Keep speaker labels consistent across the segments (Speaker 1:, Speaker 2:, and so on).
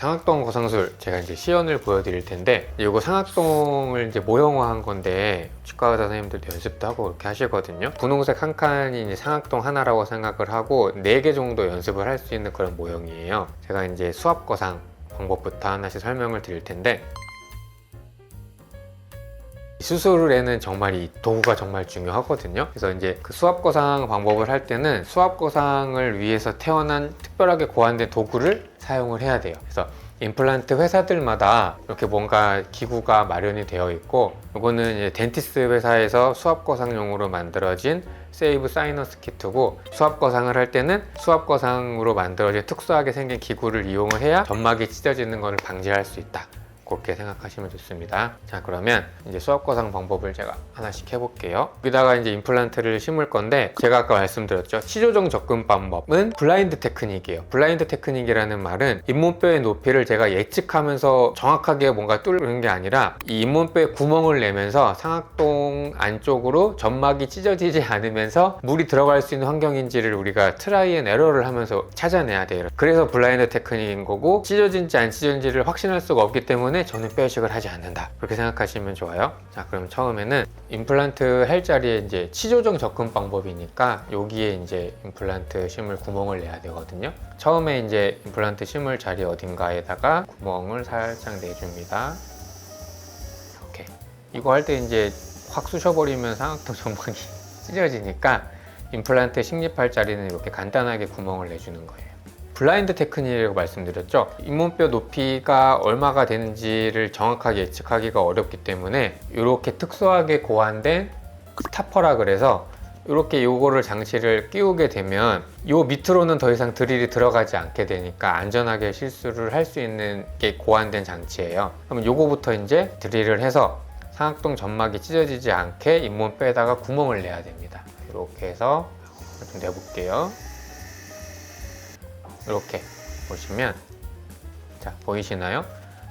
Speaker 1: 상악동 거상술 제가 이제 시연을 보여드릴 텐데, 이거 상악동을 이제 모형화한 건데 치과 의사 선생님들도 연습도 하고 그렇게 하시거든요. 분홍색 한 칸이 이제 상악동 하나라고 생각을 하고 4개 정도 연습을 할 수 있는 그런 모형이에요. 제가 이제 수압 거상 방법부터 하나씩 설명을 드릴 텐데, 수술에는 정말 이 도구가 정말 중요하거든요. 그래서 이제 그 수압거상 방법을 할 때는 수압거상을 위해서 태어난 특별하게 고안된 도구를 사용을 해야 돼요. 그래서 임플란트 회사들마다 이렇게 뭔가 기구가 마련이 되어 있고, 이거는 이제 덴티스 회사에서 수압거상용으로 만들어진 세이브 사이너스 키트고, 수압거상을 할 때는 수압거상으로 만들어진 특수하게 생긴 기구를 이용을 해야 점막이 찢어지는 것을 방지할 수 있다, 그렇게 생각하시면 좋습니다. 자, 그러면 이제 수압거상 방법을 제가 하나씩 해볼게요. 여기다가 이제 임플란트를 심을 건데, 제가 아까 말씀드렸죠, 치조정 접근 방법은 블라인드 테크닉이에요. 블라인드 테크닉이라는 말은 잇몸뼈의 높이를 제가 예측하면서 정확하게 뭔가 뚫는 게 아니라 이 잇몸뼈에 구멍을 내면서 상악동 안쪽으로 점막이 찢어지지 않으면서 물이 들어갈 수 있는 환경인지를 우리가 트라이 앤 에러를 하면서 찾아내야 돼요. 그래서 블라인드 테크닉인 거고, 찢어진지 안 찢어진지를 확신할 수가 없기 때문에 저는 뼈이식을 하지 않는다, 그렇게 생각하시면 좋아요. 자, 그럼 처음에는 임플란트 할 자리에 이제 치조정 접근 방법이니까 여기에 이제 임플란트 심을 구멍을 내야 되거든요. 처음에 이제 임플란트 심을 자리 어딘가에다가 구멍을 살짝 내줍니다. 이렇게. 이거 할 때 이제 확 쑤셔버리면 상악동 점막이 찢어지니까 임플란트 식립할 자리는 이렇게 간단하게 구멍을 내주는 거예요. 블라인드 테크닉이라고 말씀드렸죠. 잇몸뼈 높이가 얼마가 되는지를 정확하게 예측하기가 어렵기 때문에 이렇게 특수하게 고안된 스타퍼라 그래서 이렇게 요거를 장치를 끼우게 되면 요 밑으로는 더 이상 드릴이 들어가지 않게 되니까 안전하게 실수를 할 수 있는 게 고안된 장치예요. 그럼 요거부터 이제 드릴을 해서 상악동 점막이 찢어지지 않게 잇몸뼈에다가 구멍을 내야 됩니다. 이렇게 해서 좀 내볼게요. 이렇게 보시면, 자, 보이시나요?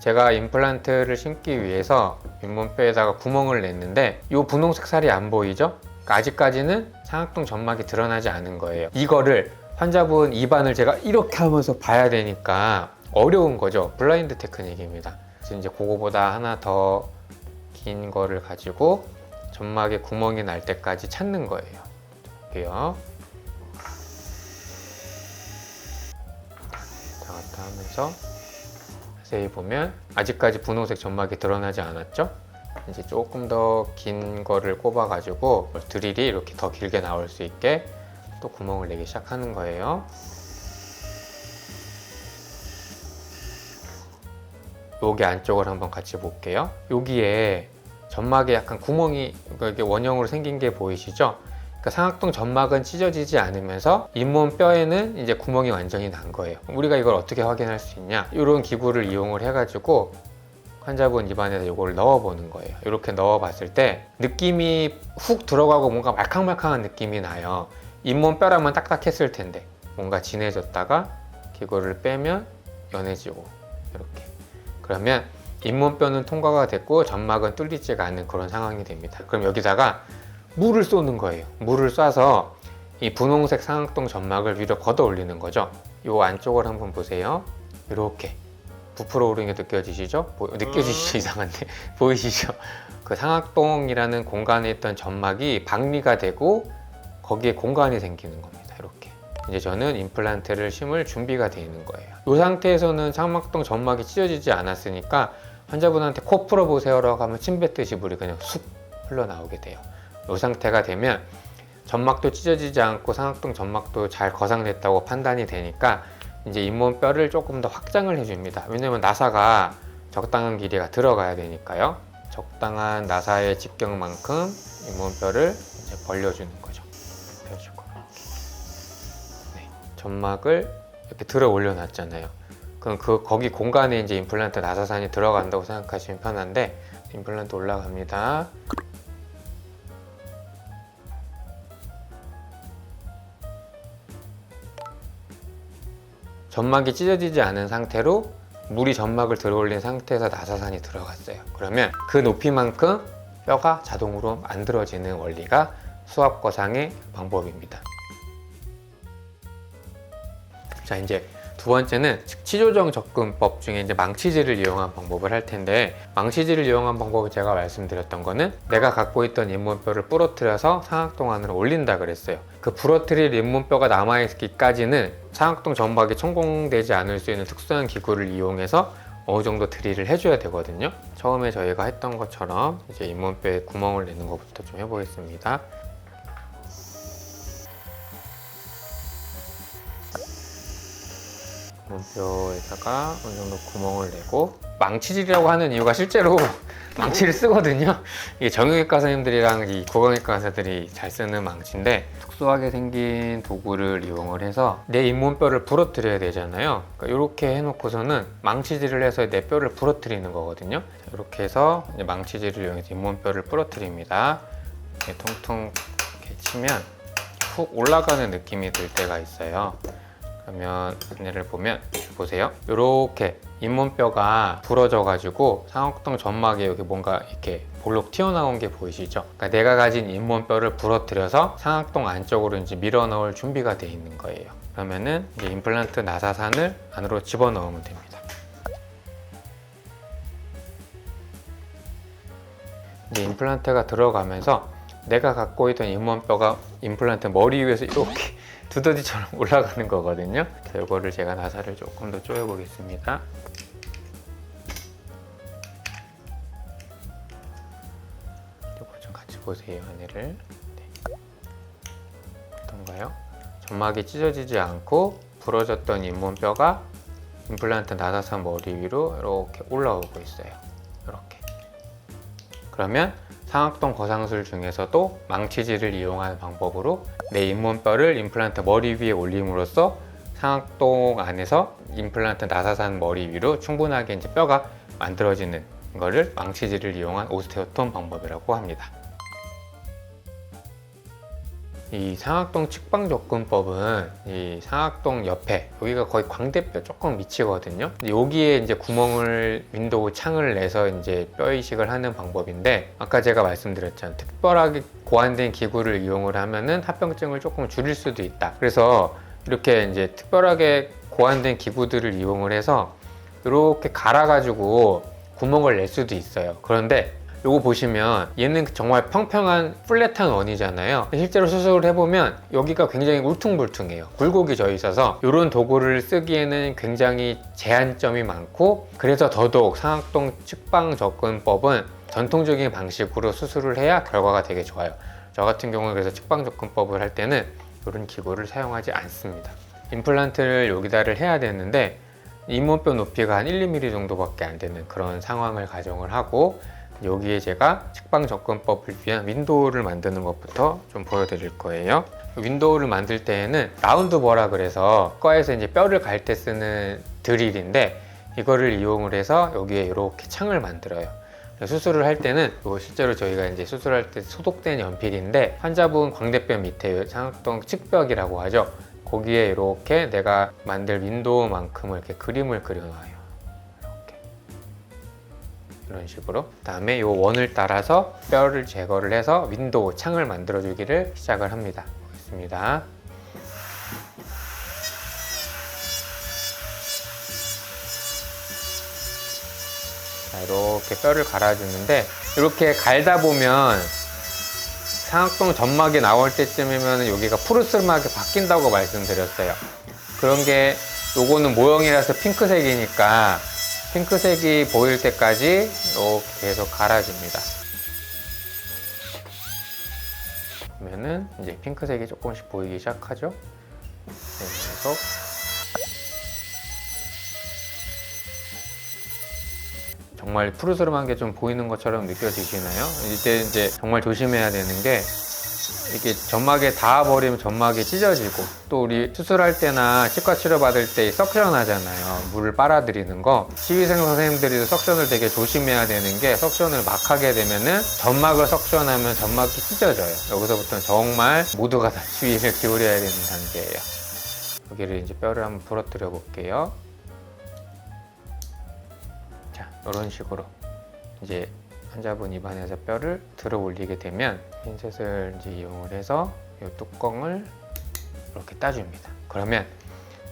Speaker 1: 제가 임플란트를 심기 위해서 잇몸뼈에다가 구멍을 냈는데 이 분홍색 살이 안 보이죠? 그러니까 아직까지는 상악동 점막이 드러나지 않은 거예요. 이거를 환자분 입안을 제가 이렇게 하면서 봐야 되니까 어려운 거죠. 블라인드 테크닉입니다. 그래서 이제 그거보다 하나 더 긴 거를 가지고 점막에 구멍이 날 때까지 찾는 거예요. 볼게요. 하면서 자세히 보면 아직까지 분홍색 점막이 드러나지 않았죠? 이제 조금 더 긴 거를 꼽아 가지고 드릴이 이렇게 더 길게 나올 수 있게 또 구멍을 내기 시작하는 거예요. 여기 안쪽을 한번 같이 볼게요. 여기에 점막에 약간 구멍이 이게 원형으로 생긴 게 보이시죠? 그러니까 상악동 점막은 찢어지지 않으면서 잇몸 뼈에는 이제 구멍이 완전히 난 거예요. 우리가 이걸 어떻게 확인할 수 있냐? 이런 기구를 이용을 해가지고 환자분 입안에다 이걸 넣어보는 거예요. 이렇게 넣어봤을 때 느낌이 훅 들어가고 뭔가 말캉말캉한 느낌이 나요. 잇몸 뼈라면 딱딱했을 텐데 뭔가 진해졌다가 기구를 빼면 연해지고 이렇게. 그러면 잇몸 뼈는 통과가 됐고 점막은 뚫리지가 않는 그런 상황이 됩니다. 그럼 여기다가 물을 쏘는 거예요. 물을 쏴서 이 분홍색 상악동 점막을 위로 걷어 올리는 거죠. 이 안쪽을 한번 보세요. 이렇게 부풀어 오르는 게 느껴지시죠? 느껴지시죠? 이상한데 보이시죠? 그 상악동이라는 공간에 있던 점막이 박리가 되고 거기에 공간이 생기는 겁니다. 이렇게. 이제 저는 임플란트를 심을 준비가 되어 있는 거예요. 이 상태에서는 상악동 점막이 찢어지지 않았으니까 환자분한테 코 풀어보세요라고 하면 침 뱉듯이 물이 그냥 쑥 흘러나오게 돼요. 이 상태가 되면 점막도 찢어지지 않고 상악동 점막도 잘 거상됐다고 판단이 되니까 이제 잇몸뼈를 조금 더 확장을 해줍니다. 왜냐면 나사가 적당한 길이가 들어가야 되니까요. 적당한 나사의 직경만큼 잇몸뼈를 이제 벌려주는 거죠. 펴주고 이렇게. 네, 점막을 이렇게 들어 올려놨잖아요. 그럼 거기 공간에 이제 임플란트 나사산이 들어간다고 생각하시면 편한데, 임플란트 올라갑니다. 점막이 찢어지지 않은 상태로 물이 점막을 들어올린 상태에서 나사산이 들어갔어요. 그러면 그 높이만큼 뼈가 자동으로 만들어지는 원리가 수압거상의 방법입니다. 자, 이제 두 번째는 치조정 접근법 중에 이제 망치질을 이용한 방법을 할 텐데, 망치질을 이용한 방법을 제가 말씀드렸던 거는 내가 갖고 있던 잇몸뼈를 부러뜨려서 상악동 안으로 올린다 그랬어요. 그 부러뜨릴 잇몸뼈가 남아있기까지는 상악동 점막이 천공되지 않을 수 있는 특수한 기구를 이용해서 어느 정도 드릴을 해줘야 되거든요. 처음에 저희가 했던 것처럼 이제 잇몸뼈에 구멍을 내는 것부터 좀 해보겠습니다. 잇몸뼈에다가 어느 정도 구멍을 내고, 망치질이라고 하는 이유가 실제로 망치를 쓰거든요. 이게 정형외과 선생님들이랑 이 구강외과 의사들이 잘 쓰는 망치인데, 특수하게 생긴 도구를 이용을 해서 내 잇몸뼈를 부러뜨려야 되잖아요. 그러니까 이렇게 해놓고서는 망치질을 해서 내 뼈를 부러뜨리는 거거든요. 이렇게 해서 이제 망치질을 이용해서 잇몸뼈를 부러뜨립니다. 이렇게 통통 이렇게 치면 훅 올라가는 느낌이 들 때가 있어요. 그러면 안내를 보면 보세요. 이렇게 잇몸뼈가 부러져 가지고 상악동 점막에 여기 뭔가 이렇게 볼록 튀어나온 게 보이시죠? 그러니까 내가 가진 잇몸뼈를 부러뜨려서 상악동 안쪽으로 이제 밀어 넣을 준비가 되어 있는 거예요. 그러면은 이제 임플란트 나사산을 안으로 집어 넣으면 됩니다. 이제 임플란트가 들어가면서 내가 갖고 있던 잇몸뼈가 임플란트 머리 위에서 이렇게 두더지처럼 올라가는 거거든요. 이거를 제가 나사를 조금 더 조여 보겠습니다. 이거 좀 같이 보세요, 안에를. 네. 어떤가요? 점막이 찢어지지 않고 부러졌던 잇몸뼈가 임플란트 나사산 머리 위로 이렇게 올라오고 있어요. 이렇게. 그러면 상악동 거상술 중에서도 망치질을 이용하는 방법으로 내 잇몸뼈를 임플란트 머리 위에 올림으로써 상악동 안에서 임플란트 나사산 머리 위로 충분하게 이제 뼈가 만들어지는 거를 망치질을 이용한 오스테오톰 방법이라고 합니다. 이 상악동 측방 접근법은 이 상악동 옆에 여기가 거의 광대뼈 조금 미치거든요. 여기에 이제 구멍을 윈도우 창을 내서 이제 뼈 이식을 하는 방법인데, 아까 제가 말씀드렸잖아요. 특별하게 고안된 기구를 이용을 하면은 합병증을 조금 줄일 수도 있다. 그래서 이렇게 이제 특별하게 고안된 기구들을 이용을 해서 이렇게 갈아가지고 구멍을 낼 수도 있어요. 그런데 요거 보시면 얘는 정말 평평한 플랫한 원이잖아요. 실제로 수술을 해보면 여기가 굉장히 울퉁불퉁해요. 굴곡이 져 있어서 이런 도구를 쓰기에는 굉장히 제한점이 많고, 그래서 더더욱 상악동 측방 접근법은 전통적인 방식으로 수술을 해야 결과가 되게 좋아요. 저 같은 경우는 그래서 측방 접근법을 할 때는 이런 기구를 사용하지 않습니다. 임플란트를 여기다를 해야 되는데 잇몸뼈 높이가 한 1, 2mm 정도밖에 안 되는 그런 상황을 가정을 하고, 여기에 제가 측방 접근법을 위한 윈도우를 만드는 것부터 좀 보여드릴 거예요. 윈도우를 만들 때에는 라운드 버라 그래서 과에서 이제 뼈를 갈 때 쓰는 드릴인데, 이거를 이용을 해서 여기에 이렇게 창을 만들어요. 수술을 할 때는 실제로 저희가 이제 수술할 때 소독된 연필인데, 환자분 광대뼈 밑에 상악동 측벽이라고 하죠. 거기에 이렇게 내가 만들 윈도우만큼을 이렇게 그림을 그려놔요. 이런 식으로. 그 다음에 이 원을 따라서 뼈를 제거를 해서 윈도우 창을 만들어 주기를 시작을 합니다. 보겠습니다. 자, 이렇게 뼈를 갈아주는데, 이렇게 갈다 보면 상악동 점막이 나올 때쯤이면 여기가 푸르스름하게 바뀐다고 말씀드렸어요. 그런 게, 요거는 모형이라서 핑크색이니까 핑크색이 보일 때까지 이렇게 계속 갈아줍니다. 그러면은 이제 핑크색이 조금씩 보이기 시작하죠. 계속 정말 푸르스름한 게 좀 보이는 것처럼 느껴지시나요? 이제 정말 조심해야 되는 게, 이게 점막에 닿아버리면 점막이 찢어지고, 또 우리 수술할 때나 치과 치료 받을 때 석션 하잖아요. 물을 빨아들이는 거. 치위생 선생님들이 석션을 되게 조심해야 되는 게, 석션을 막 하게 되면은 점막을 석션하면 점막이 찢어져요. 여기서부터는 정말 모두가 다 주의를 기울여야 되는 단계예요. 여기를 이제 뼈를 한번 부러뜨려 볼게요. 자, 이런 식으로 이제 환자분 입안에서 뼈를 들어 올리게 되면 핀셋을 이제 이용을 해서 이 뚜껑을 이렇게 따줍니다. 그러면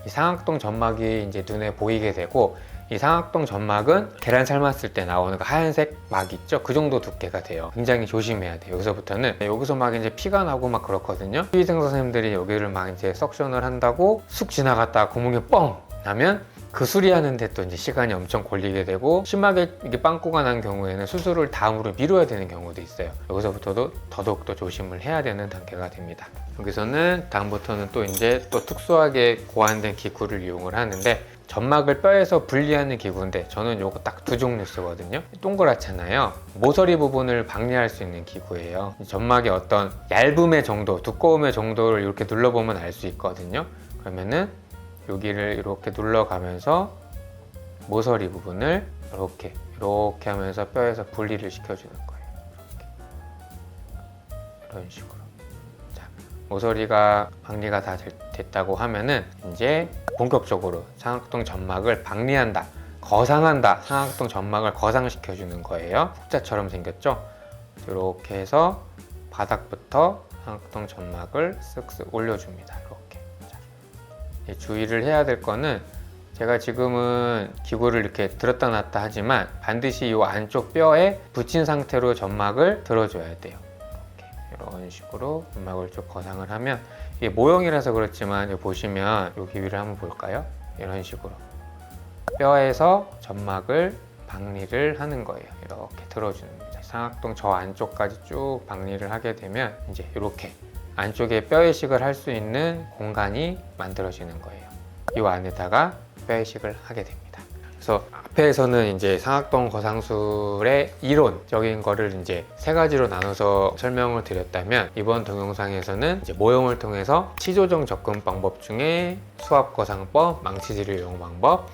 Speaker 1: 이 상악동 점막이 이제 눈에 보이게 되고, 이 상악동 점막은 계란 삶았을 때 나오는 그 하얀색 막 있죠? 그 정도 두께가 돼요. 굉장히 조심해야 돼요. 여기서부터는. 여기서 막 이제 피가 나고 막 그렇거든요. 피위생 선생님들이 여기를 막 이제 석션을 한다고 쑥 지나갔다가 구멍이 뻥 나면 그 수리하는데 또 이제 시간이 엄청 걸리게 되고, 심하게 이게 빵꾸가 난 경우에는 수술을 다음으로 미뤄야 되는 경우도 있어요. 여기서부터도 더더욱 더 조심을 해야 되는 단계가 됩니다. 여기서는 다음부터는 또 이제 또 특수하게 고안된 기구를 이용을 하는데, 점막을 뼈에서 분리하는 기구인데 저는 요거 딱 두 종류 쓰거든요. 동그랗잖아요. 모서리 부분을 박리할 수 있는 기구예요. 점막의 어떤 얇음의 정도, 두꺼움의 정도를 이렇게 눌러보면 알 수 있거든요. 그러면은 여기를 이렇게 눌러가면서 모서리 부분을 이렇게 하면서 뼈에서 분리를 시켜주는 거예요. 이렇게. 이런 식으로. 자, 모서리가 박리가 다 됐다고 하면은 이제 본격적으로 상악동 점막을 박리한다, 거상한다. 상악동 점막을 거상시켜주는 거예요. 흑자처럼 생겼죠? 이렇게 해서 바닥부터 상악동 점막을 쓱쓱 올려줍니다. 이렇게. 주의를 해야 될 거는, 제가 지금은 기구를 이렇게 들었다 놨다 하지만 반드시 이 안쪽 뼈에 붙인 상태로 점막을 들어줘야 돼요. 이렇게. 이런 식으로 점막을 쭉 거상을 하면, 이게 모형이라서 그렇지만 여기 보시면 여기 위를 한번 볼까요? 이런 식으로 뼈에서 점막을 박리를 하는 거예요. 이렇게 들어주는 겁니다. 상악동 저 안쪽까지 쭉 박리를 하게 되면 이제 이렇게 안쪽에 뼈이식을 할 수 있는 공간이 만들어지는 거예요. 이 안에다가 뼈이식을 하게 됩니다. 그래서 앞에서는 이제 상악동 거상술의 이론적인 거를 이제 세 가지로 나눠서 설명을 드렸다면, 이번 동영상에서는 이제 모형을 통해서 치조정 접근 방법 중에 수압 거상법, 망치질을 이용 방법,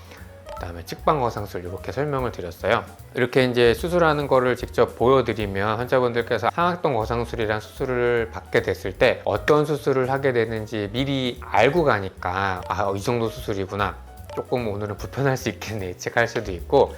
Speaker 1: 그다음에 측방 거상술 이렇게 설명을 드렸어요. 이렇게 이제 수술하는 거를 직접 보여드리면 환자분들께서 상악동 거상술이란 수술을 받게 됐을 때 어떤 수술을 하게 되는지 미리 알고 가니까, 이 정도 수술이구나, 조금 오늘은 불편할 수 있겠네 예측할 수도 있고,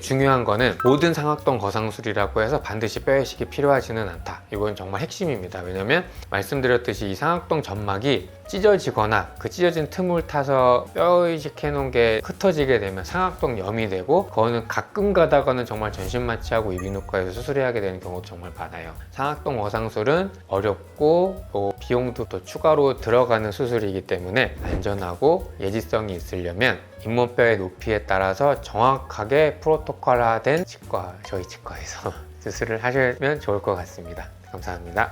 Speaker 1: 중요한 거는 모든 상악동 거상술이라고 해서 반드시 뼈이식이 필요하지는 않다. 이건 정말 핵심입니다. 왜냐면 말씀드렸듯이 이 상악동 점막이 찢어지거나 그 찢어진 틈을 타서 뼈이식 해놓은 게 흩어지게 되면 상악동염이 되고, 그거는 가끔 가다가는 정말 전신마취하고 이비인후과에서 수술해야 하게 되는 경우도 정말 많아요. 상악동 거상술은 어렵고 또 비용도 또 추가로 들어가는 수술이기 때문에 안전하고 예지성이 있으려면 잇몸뼈의 높이에 따라서 정확하게 프로토콜화된 치과, 저희 치과에서 수술을 하시면 좋을 것 같습니다. 감사합니다.